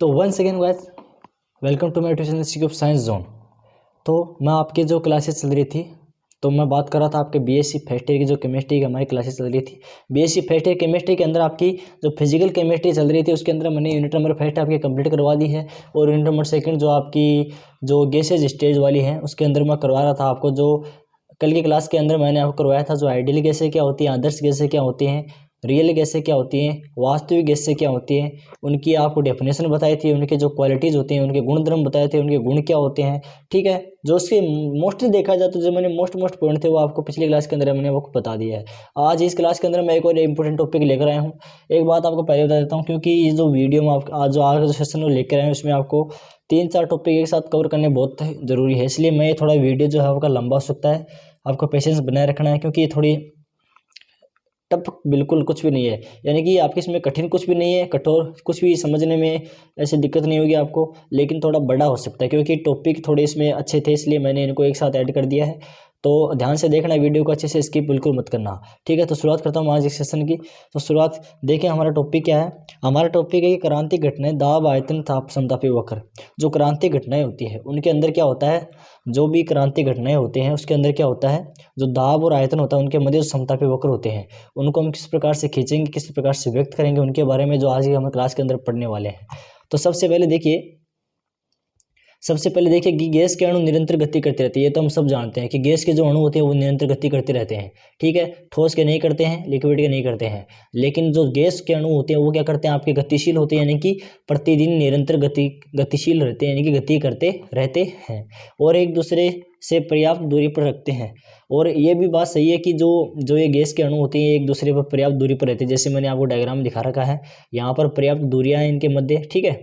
तो once again guys, welcome to my tuition institute of science zone. तो मैं आपकी जो क्लासेस चल रही थी, तो मैं बात कर रहा था आपके बीएससी फर्स्ट ईयर की जो केमिस्ट्री की हमारी क्लासेस चल रही थी। बीएससी फर्स्ट ईयर केमिस्ट्री के अंदर आपकी जो फिजिकल केमिस्ट्री चल रही थी उसके अंदर मैंने यूनिट नंबर फर्स्ट आपकी कंप्लीट करवा दी है, और यूनिट नंबर सेकंड जो आपकी जो गैसेज स्टेज वाली है उसके अंदर मैं करवा रहा था आपको। जो कल की क्लास के अंदर मैंने आपको करवाया था जो आइडियल गैसें क्या होती हैं, आदर्श गैसें क्या होती हैं, रियल गैसें क्या होती हैं, वास्तविक गैसें क्या होती हैं, उनकी आपको डेफिनेशन बताई थी, उनके जो क्वालिटीज़ होते हैं, उनके गुणधर्म बताए थे, उनके गुण क्या होते हैं। ठीक है, जो उसके मोस्टली देखा जाए तो जो मैंने मोस्ट पॉइंट थे वो आपको पिछली क्लास के अंदर मैंने आपको बता दिया है। आज इस क्लास के अंदर मैं एक और इंपॉर्टेंट टॉपिक लेकर आया हूँ। एक बात आपको पहले बता देता हूँ, क्योंकि ये जो वीडियो में आप आज जो सेशन में लेकर आए हैं उसमें आपको 3-4 टॉपिक एक साथ कवर करने बहुत ज़रूरी है, इसलिए मैं थोड़ा वीडियो जो है आपका लंबा हो सकता है। आपको पेशेंस बनाए रखना है, क्योंकि ये थोड़ी टफ बिल्कुल कुछ भी नहीं है, यानी कि आपके इसमें कठिन कुछ भी नहीं है, कठोर कुछ भी समझने में ऐसी दिक्कत नहीं होगी आपको, लेकिन थोड़ा बड़ा हो सकता है क्योंकि टॉपिक थोड़े इसमें अच्छे थे, इसलिए मैंने इनको एक साथ ऐड कर दिया है। तो ध्यान से देखना वीडियो को, अच्छे से स्किप बिल्कुल मत करना। ठीक है, तो शुरुआत करता हूँ आज इस सेशन की। तो शुरुआत देखें, हमारा टॉपिक क्या है। हमारा टॉपिक है कि क्रांतिक घटनाएं, दाब, आयतन, ताप, समतापी वक्र। जो क्रांतिक घटनाएं होती है उनके अंदर क्या होता है, जो भी क्रांतिक घटनाएं होते हैं उसके अंदर क्या होता है, जो दाब और आयतन होता है उनके मध्य जो समतापी वक्र होते हैं उनको हम किस प्रकार से खींचेंगे, किस प्रकार से व्यक्त करेंगे, उनके बारे में जो आज ही हम क्लास के अंदर पढ़ने वाले हैं। तो सबसे पहले देखिए कि गैस के अणु निरंतर गति करते रहते हैं। ये तो हम सब जानते हैं कि गैस के जो अणु होते हैं वो निरंतर गति करते रहते हैं। ठीक है, ठोस के नहीं करते हैं, लिक्विड के नहीं करते हैं, लेकिन जो गैस के अणु होते हैं वो क्या करते हैं, आपके गतिशील होते हैं, यानी कि प्रतिदिन निरंतर गतिशील रहते हैं, यानी कि गति करते रहते हैं और एक दूसरे से पर्याप्त दूरी पर रखते हैं। और ये भी बात सही है कि जो ये गैस के अणु होते हैं एक दूसरे पर पर्याप्त दूरी पर रहते हैं, जैसे मैंने आपको डायग्राम दिखा रखा है, यहाँ पर पर्याप्त दूरियां हैं इनके मध्य। ठीक है,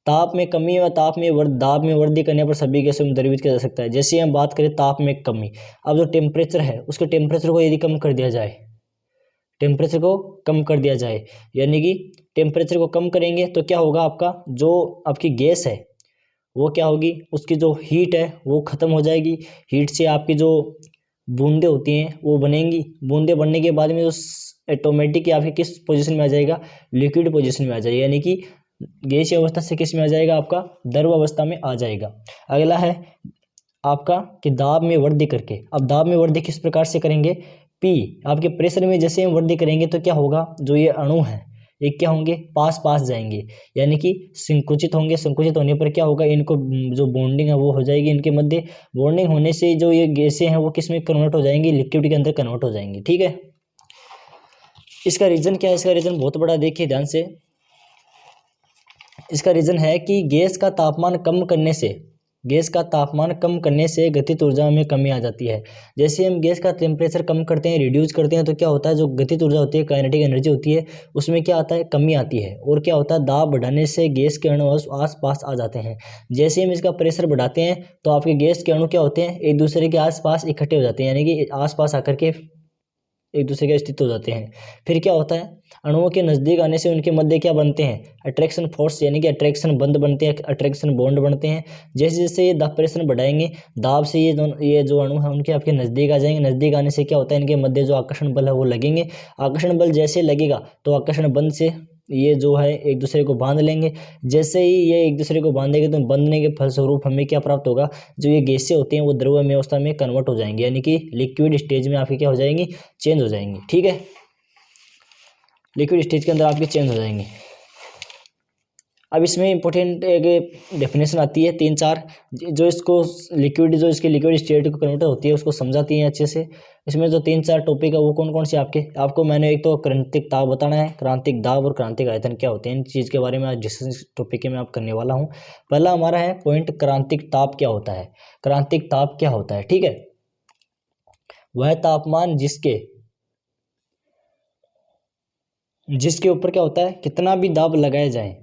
ताप में कमी व दाब में वृद्धि करने पर सभी गैसों में द्रवीभूत किया जा सकता है। जैसे हम बात करें ताप में कमी, अब जो टेम्परेचर है उसके टेम्परेचर को यदि कम कर दिया जाए, टेम्परेचर को कम कर दिया जाए, यानी कि टेम्परेचर को कम करेंगे तो क्या होगा, आपका जो आपकी गैस है वो क्या होगी, उसकी जो हीट है वो ख़त्म हो जाएगी। हीट से आपकी जो बूंदें होती हैं वो बनेंगी, बूंदें बनने के बाद में जो ऑटोमेटिक आपकी किस पोजीशन में आ जाएगा, लिक्विड पोजीशन में आ जाएगा, यानी कि गैसीय अवस्था से किस में आ जाएगा, आपका द्रव अवस्था में आ जाएगा। अगला है आपका कि दाब में वृद्धि करके। अब दाब में वृद्धि किस प्रकार से करेंगे, पी आपके प्रेशर में जैसे हम वृद्धि करेंगे तो क्या होगा, जो ये अणु है ये क्या होंगे, पास जाएंगे, यानी कि संकुचित होंगे। संकुचित होने पर क्या होगा, इनको जो बॉन्डिंग है वो हो जाएगी इनके मध्य। बॉन्डिंग होने से जो ये गैसें हैं वो किस में कन्वर्ट हो जाएंगी, लिक्विड के अंदर कन्वर्ट हो जाएंगी। ठीक है, इसका रीजन क्या है, इसका रीजन बहुत बड़ा, देखिए ध्यान से। इसका रीजन है कि गैस का तापमान कम करने से गतिज ऊर्जा में कमी आ जाती है। जैसे हम गैस का टेम्परेचर कम करते हैं, रिड्यूस करते हैं, तो क्या होता है, जो गतिज ऊर्जा होती है, काइनेटिक एनर्जी होती है, उसमें क्या आता है, कमी आती है। और क्या होता है, दाब बढ़ाने से गैस के अणु आस पास आ जाते हैं। जैसे हम इसका प्रेशर बढ़ाते हैं तो आपके गैस के अणु क्या होते हैं, एक दूसरे के आसपास इकट्ठे हो जाते हैं, यानी कि आसपास आकर के एक दूसरे के स्थित हो जाते हैं। फिर क्या होता है, अणुओं के नज़दीक आने से उनके मध्य क्या बनते हैं, अट्रैक्शन फोर्स, यानी कि अट्रैक्शन बंध बनते हैं, अट्रैक्शन बॉन्ड बनते हैं। जैसे जैसे ये दाब प्रेशर बढ़ाएंगे, दाब से ये जो अणु है उनके आपके नज़दीक आ जाएंगे। नज़दीक आने से क्या होता है, इनके मध्य जो आकर्षण बल है वो लगेंगे। आकर्षण बल जैसे लगेगा तो आकर्षण बंध से ये जो है एक दूसरे को बांध लेंगे। जैसे ही ये एक दूसरे को बांधेंगे तो बांधने के फलस्वरूप हमें क्या प्राप्त होगा, जो ये गैसें होती हैं वो द्रव्यमय अवस्था में कन्वर्ट हो जाएंगी, यानी कि लिक्विड स्टेज में आपकी क्या हो जाएंगी, चेंज हो जाएंगी। ठीक है, लिक्विड स्टेज के अंदर आपकी चेंज हो जाएंगे। अब इसमें इंपॉर्टेंट एक डेफिनेशन आती है 3-4, जो इसको लिक्विड, जो इसके लिक्विड स्टेट को कन्वर्ट होती है उसको समझाती है अच्छे से। इसमें जो 3-4 टॉपिक है वो कौन कौन से आपको मैंने एक तो क्रांतिक ताप बताना है, क्रांतिक दाब और क्रांतिक आयतन क्या होते हैं, इन चीज़ के बारे में आज डिस्कशन टॉपिक में आप करने वाला हूँ। पहला हमारा है पॉइंट, क्रांतिक ताप क्या होता है। क्रांतिक ताप क्या होता है, ठीक है, वह तापमान जिसके ऊपर क्या होता है, कितना भी दाब लगाया जाए,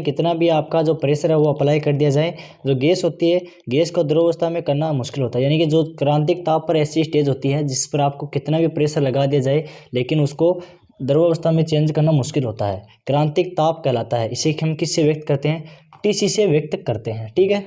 कितना भी आपका जो प्रेशर है वो अप्लाई कर दिया जाए, जो गैस होती है, गैस को द्रव अवस्था में करना मुश्किल होता है। यानी कि जो क्रांतिक ताप पर ऐसी स्टेज होती है जिस पर आपको कितना भी प्रेशर लगा दिया जाए लेकिन उसको द्रव अवस्था में चेंज करना मुश्किल होता है, क्रांतिक ताप कहलाता है। इसे हम किससे व्यक्त करते हैं, टीसी से व्यक्त करते हैं। ठीक है,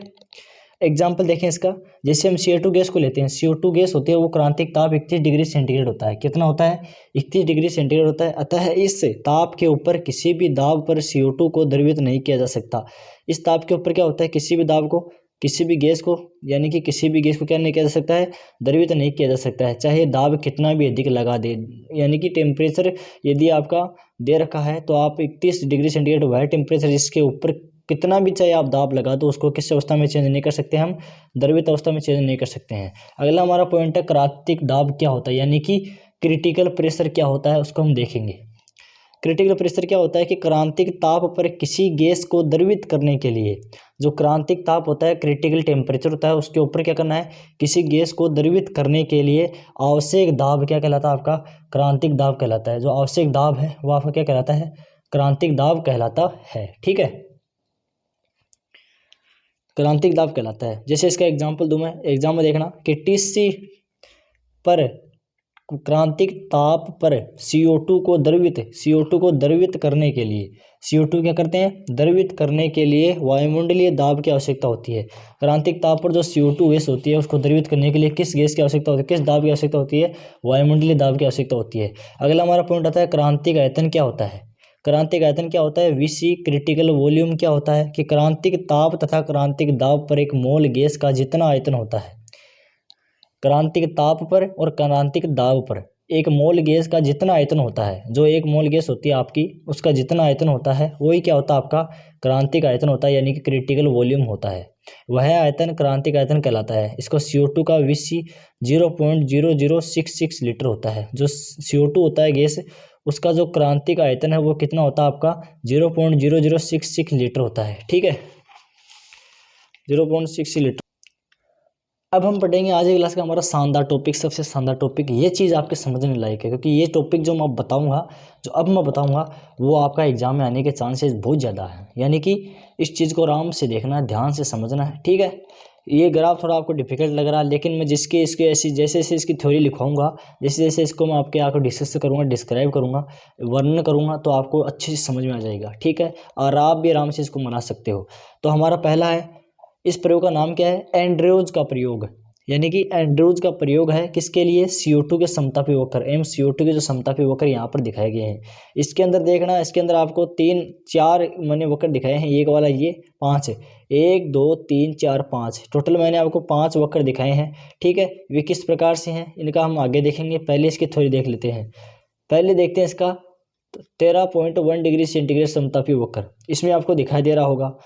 एग्जाम्पल देखें इसका, जैसे हम CO2 गैस को लेते हैं, CO2 गैस होती है वो क्रांतिक ताप 31 डिग्री सेंटीग्रेड होता है। कितना होता है? 31 डिग्री सेंटीग्रेड होता है। अतः इस ताप के ऊपर किसी भी दाब पर CO2 को द्रवित नहीं किया जा सकता। इस ताप के ऊपर क्या होता है, किसी भी दाब को, किसी भी गैस को, यानी कि किसी भी गैस को क्या नहीं किया जा सकता है, द्रवित नहीं किया जा सकता है, चाहे दाब कितना भी अधिक लगा दे। यानी कि टेम्परेचर यदि आपका दे रखा है तो आप 31 डिग्री सेंटीग्रेड वह टेम्परेचर जिसके ऊपर कितना भी चाहे आप दाब लगा दो, उसको किस अवस्था में चेंज नहीं कर सकते, हम द्रवित अवस्था में चेंज नहीं कर सकते हैं। अगला हमारा पॉइंट है क्रांतिक दाब क्या होता है, यानी कि क्रिटिकल प्रेशर क्या होता है, उसको हम देखेंगे। क्रिटिकल प्रेशर क्या होता है कि क्रांतिक ताप पर किसी गैस को द्रवित करने के लिए, जो क्रांतिक ताप होता है, क्रिटिकल टेम्परेचर होता है, उसके ऊपर क्या करना है, किसी गैस को द्रवित करने के लिए आवश्यक दाब क्या कहलाता है, आपका क्रांतिक दाब कहलाता है। जो आवश्यक दाब है वो आपका क्या कहलाता है, क्रांतिक दाब कहलाता है। ठीक है, क्रांतिक दाब कहलाता है। जैसे इसका एग्जाम्पल दूं मैं, एग्जाम में देखना कि TC पर क्रांतिक ताप पर CO2 को द्रवित करने के लिए, CO2 क्या करते हैं, द्रवित करने के लिए वायुमंडलीय दाब की आवश्यकता होती है। क्रांतिक ताप पर जो CO2 गैस होती है उसको द्रवित करने के लिए किस गैस की आवश्यकता होती है, किस दाब की आवश्यकता होती है, वायुमंडलीय दाब की आवश्यकता होती है। अगला हमारा पॉइंट आता है क्रांतिक आयतन क्या होता है। क्रांतिक आयतन क्या होता है, VC क्रिटिकल वॉल्यूम क्या होता है कि क्रांतिक ताप तथा क्रांतिक दाब पर एक मोल गैस का जितना आयतन होता है, क्रांतिक ताप पर और क्रांतिक दाब पर एक मोल गैस का जितना आयतन होता है, जो एक मोल गैस होती है आपकी, उसका जितना आयतन होता है वही क्या होता है, आपका क्रांतिक आयतन होता है, यानी कि क्रिटिकल वॉल्यूम होता है। वह आयतन क्रांतिक आयतन कहलाता है। इसको CO2 का VC 0.0066 लीटर होता है। जो CO2 होता है गैस, उसका जो क्रांतिक आयतन है वो कितना होता है, आपका 0.0066 लीटर होता है। ठीक है, 0.6 लीटर। अब हम पढ़ेंगे आज की क्लास का हमारा शानदार टॉपिक, सबसे शानदार टॉपिक। ये चीज़ आपके समझने लायक है, क्योंकि ये टॉपिक जो मैं बताऊंगा, जो अब मैं बताऊंगा, वो आपका एग्जाम में आने के चांसेस बहुत ज़्यादा हैं। यानी कि इस चीज़ को आराम से देखना है, ध्यान से समझना है। ठीक है, ये ग्राफ थोड़ा आपको डिफिकल्ट लग रहा है, लेकिन मैं इसके ऐसी जैसे जैसे इसकी थ्योरी लिखवाऊंगा, जैसे जैसे इसको मैं आपके आकर डिस्कस करूँगा, डिस्क्राइब करूँगा, वर्णन करूँगा, तो आपको अच्छे से समझ में आ जाएगा। ठीक है, और आप भी आराम से इसको बना सकते हो। तो हमारा पहला है, इस प्रयोग का नाम क्या है, एंड्रयूज का प्रयोग। यानी कि एंड्रयूज का प्रयोग है किसके लिए, CO2 के समतापी वक्र, CO2 के जो समतापी वक्र यहाँ पर दिखाए गए हैं। इसके अंदर देखना, इसके अंदर आपको 3-4 मैंने वक्र दिखाए हैं, एक वाला ये 5 है, 1 2 3 4 5, टोटल मैंने आपको 5 वक्र दिखाए हैं। ठीक है, वे किस प्रकार से हैं इनका हम आगे देखेंगे, पहले इसकी थ्योरी देख लेते हैं। पहले देखते हैं इसका 13.1 डिग्री सेंटीग्रेड समतापी वक्र। इसमें आपको दिखाई दे रहा होगा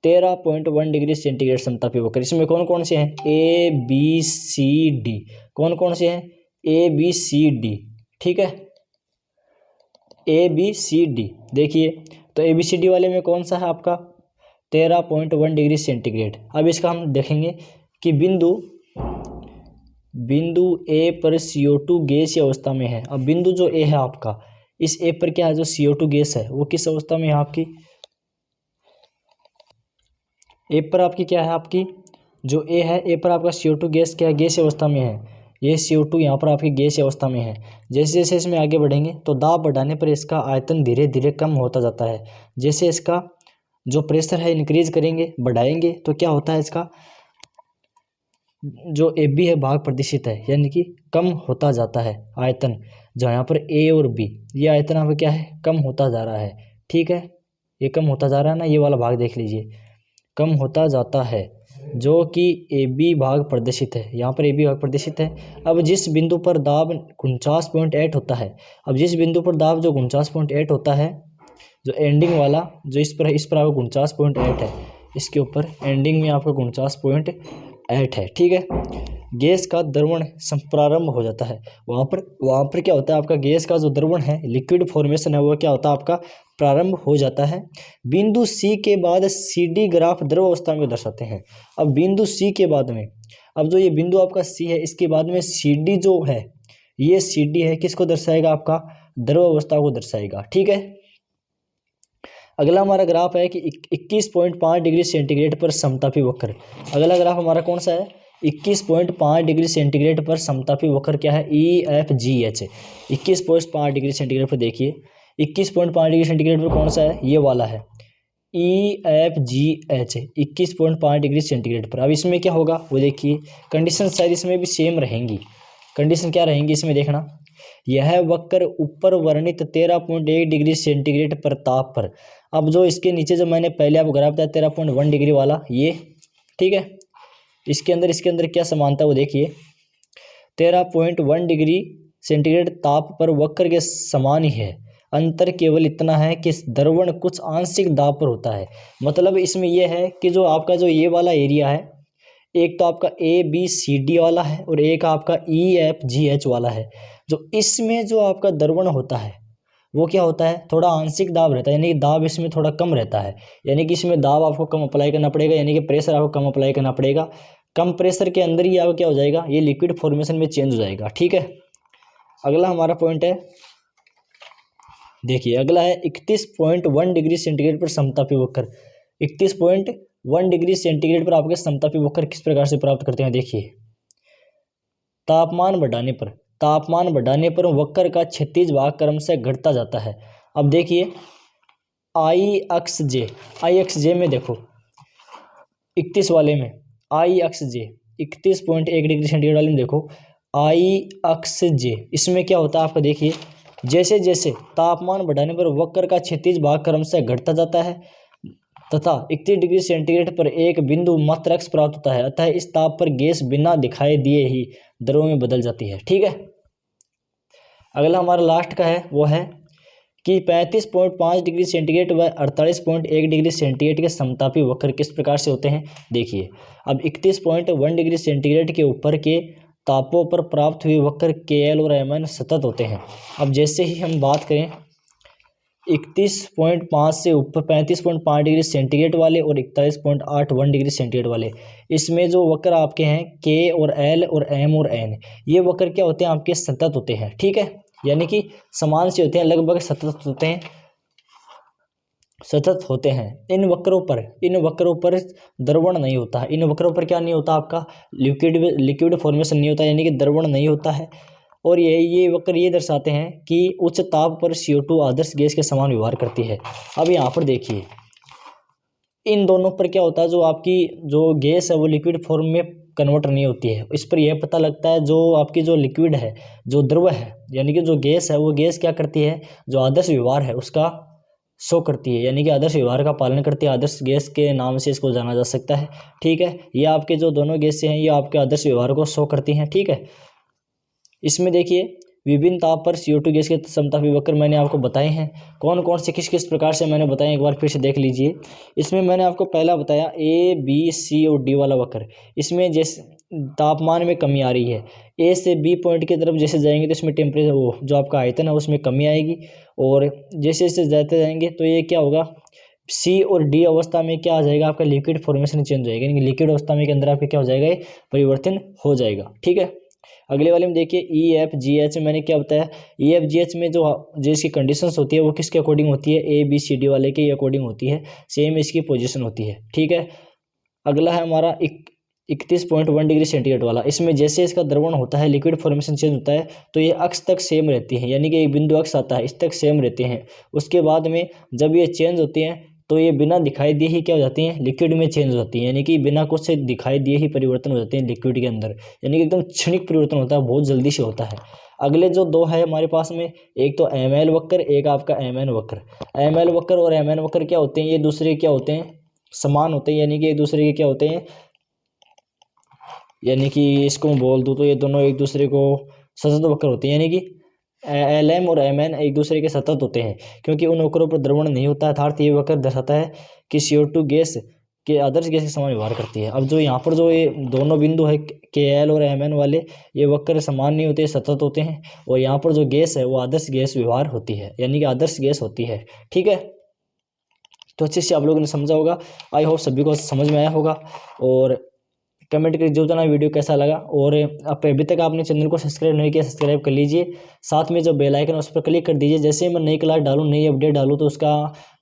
13.1 डिग्री सेंटीग्रेड समतापी वक्र। इसमें कौन कौन से हैं, ABCD, कौन कौन से हैं, ABCD। ठीक है, ABCD देखिए, तो ABCD वाले में कौन सा है आपका 13.1 डिग्री सेंटीग्रेड। अब इसका हम देखेंगे कि बिंदु A पर CO2 गैस अवस्था में है। अब बिंदु जो A है आपका, इस A पर क्या है, जो CO2 गैस है वो किस अवस्था में है आपकी, A पर आपकी क्या है, आपकी जो A है, A पर आपका CO2 गैस क्या है, गैस अवस्था में है। ये CO2 यहाँ पर आपकी गैस अवस्था में है। जैसे जैसे इसमें आगे बढ़ेंगे तो दाब बढ़ाने पर इसका आयतन धीरे धीरे कम होता जाता है। जैसे इसका जो प्रेशर है इंक्रीज करेंगे, बढ़ाएंगे, तो क्या होता है, इसका जो AB है भाग प्रदर्शित है, यानी कि कम होता जाता है आयतन। जो यहाँ पर A और B, ये आयतन यहाँ पर क्या है, कम होता जा रहा है। ठीक है, ये कम होता जा रहा है ना, ये वाला भाग देख लीजिए, कम होता जाता है, जो कि AB भाग प्रदर्शित है, यहाँ पर AB भाग प्रदर्शित है। अब जिस बिंदु पर दाब 49.8 होता है, अब जिस बिंदु पर दाब जो 49.8 होता है, जो एंडिंग वाला जो इस पर आपका 49.8 है, इसके ऊपर एंडिंग में आपका 49.8 है। ठीक है, गैस का द्रवण प्रारंभ हो जाता है। वहाँ पर क्या होता है, आपका गैस का जो द्रवण है, लिक्विड फॉर्मेशन है, वो क्या होता है, आपका प्रारंभ हो जाता है। बिंदु C के बाद CD ग्राफ द्रव अवस्था में दर्शाते हैं। अब बिंदु C के बाद में, अब जो ये बिंदु आपका C है, इसके बाद में CD जो है, ये CD है, किसको दर्शाएगा, आपका द्रव अवस्था को दर्शाएगा। ठीक है, अगला हमारा ग्राफ है कि 21.5 डिग्री सेंटीग्रेड पर समतापी वक्र। अगला ग्राफ हमारा कौन सा है, 21.5 डिग्री सेंटीग्रेड पर समतापी वक्र क्या है, EFGH। 21.5 डिग्री सेंटीग्रेड पर देखिए, 21.5 डिग्री सेंटीग्रेड पर कौन सा है, ये वाला है। EFGH 21.5 डिग्री सेंटीग्रेड पर। अब इसमें क्या होगा वो देखिए, कंडीशन शायद इसमें भी सेम रहेंगी। कंडीशन क्या रहेंगी इसमें देखना, यह वक्र ऊपर वर्णित 13.1 डिग्री सेंटीग्रेड पर ताप पर। अब जो इसके नीचे जो मैंने पहले आपको ग्राफ बताया 13.1 डिग्री वाला ये, ठीक है, इसके अंदर क्या समानता है वो देखिए, 13.1 डिग्री सेंटीग्रेड ताप पर वक्र के समान ही है। अंतर केवल इतना है कि द्रवण कुछ आंशिक दाब पर होता है। मतलब इसमें यह है कि जो आपका जो ये वाला एरिया है, एक तो आपका ABCD वाला है और एक आपका EFGH वाला है। जो इसमें जो आपका द्रवण होता है वो क्या होता है, थोड़ा आंशिक दाब रहता है, यानी कि दाब इसमें थोड़ा कम रहता है। यानी कि इसमें दाब आपको कम अप्लाई करना पड़ेगा, यानी कि प्रेशर आपको कम अप्लाई करना पड़ेगा। कम प्रेशर के अंदर ही आपका क्या हो जाएगा, ये लिक्विड फॉर्मेशन में चेंज हो जाएगा। ठीक है, अगला हमारा पॉइंट है, देखिए अगला है 31.1 डिग्री सेंटीग्रेड पर समतापी वक्र। 31.1 डिग्री सेंटीग्रेड पर आपके समतापी वक्र किस प्रकार से प्राप्त करते हैं, देखिए, तापमान बढ़ाने पर वक्र का क्षैतिज भाग क्रम से घटता जाता है। अब देखिए आई अक्ष जे में देखो 31 वाले में आई अक्ष जे 31.1 डिग्री सेंटीग्रेड वाले में देखो आई अक्ष जे, इसमें क्या होता है आपका देखिए, जैसे जैसे तापमान बढ़ाने पर वक्र का क्षैतिज भाग क्रम से घटता जाता है तथा 31 डिग्री सेंटीग्रेड पर एक बिंदु मात्रक प्राप्त होता है, अतः इस ताप पर गैस बिना दिखाई दिए ही द्रव में बदल जाती है। ठीक है, अगला हमारा लास्ट का है वो है कि 35.5 डिग्री सेंटीग्रेड व 48.1 डिग्री सेंटीग्रेड के समतापी वक्र किस प्रकार से होते हैं, देखिए। अब 31.1 डिग्री सेंटीग्रेड के ऊपर के तापों पर प्राप्त हुए वक्र KL और MN सतत होते हैं। अब जैसे ही हम बात करें 31.5 से ऊपर 35.5 डिग्री सेंटीग्रेड वाले और 41.81 डिग्री सेंटीग्रेड वाले, इसमें जो वक्र आपके हैं K और L और M और N, ये वक्र क्या होते हैं आपके सतत होते हैं। ठीक है, यानी कि समान से होते हैं, लगभग सतत होते हैं। इन वक्रों पर द्रवण नहीं होता है, इन वक्रों पर क्या नहीं होता आपका, लिक्विड फॉर्मेशन नहीं होता, यानी कि द्रवण नहीं होता है। और ये वक्र ये दर्शाते हैं कि उच्च ताप पर CO2 आदर्श गैस के समान व्यवहार करती है। अब यहाँ पर देखिए इन दोनों पर क्या होता है, जो आपकी जो गैस है वो लिक्विड फॉर्म में कन्वर्ट नहीं होती है। इस पर यह पता लगता है जो आपकी जो लिक्विड है, जो द्रव है, यानी कि जो गैस है वो गैस क्या करती है, जो आदर्श व्यवहार है उसका शो करती है, यानी कि आदर्श व्यवहार का पालन करती है। आदर्श गैस के नाम से इसको जाना जा सकता है। ठीक है, ये आपके जो दोनों गैसें हैं ये आपके आदर्श व्यवहार को शो करती हैं। ठीक है, इसमें देखिए विभिन्न ताप पर CO2 गैस के समतापी वक्र मैंने आपको बताए हैं। कौन कौन से किस किस प्रकार से मैंने बताए, एक बार फिर से देख लीजिए। इसमें मैंने आपको पहला बताया A, B, C और D वाला वक्र। इसमें जैसे तापमान में कमी आ रही है, A से B पॉइंट की तरफ जैसे जाएंगे तो इसमें टेम्परेचर वो जो आपका आयतन है उसमें कमी आएगी, और जैसे जैसे जाते जाएंगे तो ये क्या होगा, C और D अवस्था में क्या आ जाएगा, आपका लिक्विड फॉर्मेशन चेंज हो जाएगा, यानी कि लिक्विड अवस्था में के अंदर आपके क्या हो जाएगा, ये परिवर्तन हो जाएगा। ठीक है, अगले वाले में देखिए EFGH में मैंने क्या बताया, EFGH में जो इसकी कंडीशंस होती है वो किसके अकॉर्डिंग होती है, ABCD वाले के अकॉर्डिंग होती है, सेम इसकी पोजीशन होती है। ठीक है, अगला है हमारा 31.1 डिग्री सेंटीग्रेड वाला। इसमें जैसे इसका द्रवण होता है, लिक्विड फॉर्मेशन चेंज होता है, तो ये अक्ष तक सेम रहती है, यानी कि एक बिंदु अक्ष आता है, इस तक सेम रहते हैं। उसके बाद में जब ये चेंज होते हैं तो ये बिना दिखाई दिए ही क्या हो जाती हैं, लिक्विड में चेंज हो जाती हैं, यानी कि बिना कुछ से दिखाई दिए ही परिवर्तन हो जाते हैं लिक्विड के अंदर, यानी कि एकदम क्षणिक परिवर्तन होता है, बहुत जल्दी से होता है। अगले जो दो है हमारे पास में, एक तो ML वक्र, एक आपका MN वक्र। ML वक्र और MN वक्र क्या होते हैं, ये दूसरे क्या होते हैं, समान होते हैं, यानी कि एक दूसरे के क्या होते हैं, यानी कि इसको मैं बोल दूँ तो ये दोनों एक दूसरे को सतत वक्र होते हैं, यानी कि LM और MN एक दूसरे के सतत होते हैं, क्योंकि उन वक्रों पर द्रवण नहीं होता है। अर्थात ये वक्र दर्शाता है कि CO2 गैस के आदर्श गैस के समान व्यवहार करती है। अब जो यहाँ पर जो ये दोनों बिंदु है KL और MN वाले, ये वक्र समान नहीं होते, सतत होते हैं, और यहाँ पर जो गैस है वो आदर्श गैस व्यवहार होती है, यानी कि आदर्श गैस होती है। ठीक है, तो अच्छे से आप लोगों ने समझा होगा, आई होप सभी को समझ में आया होगा। और कमेंट करके जो जना वीडियो कैसा लगा, और अब अभी तक आपने चैनल को सब्सक्राइब नहीं किया, सब्सक्राइब कर लीजिए। साथ में जो बेल आइकन है उस पर क्लिक कर दीजिए, जैसे मैं नई क्लास डालूँ, नई अपडेट डालूँ तो उसका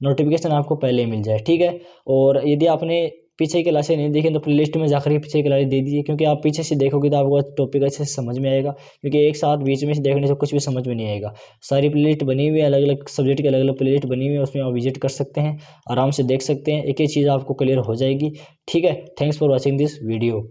नोटिफिकेशन आपको पहले ही मिल जाए। ठीक है, और यदि आपने पीछे की क्लासें नहीं देखी तो प्ले लिस्ट में जाकर ही पीछे की क्लासें दे दीजिए, क्योंकि आप पीछे से देखोगे तो आपको टॉपिक अच्छे से समझ में आएगा, क्योंकि एक साथ बीच में से देखने से कुछ भी समझ में नहीं आएगा। सारी प्ले लिस्ट बनी हुई है, अलग अलग सब्जेक्ट की अलग अलग प्ले लिस्ट बनी हुई है, उसमें आप विजिट कर सकते हैं, आराम से देख सकते हैं, एक एक चीज़ आपको क्लियर हो जाएगी। ठीक है, thanks for watching this video.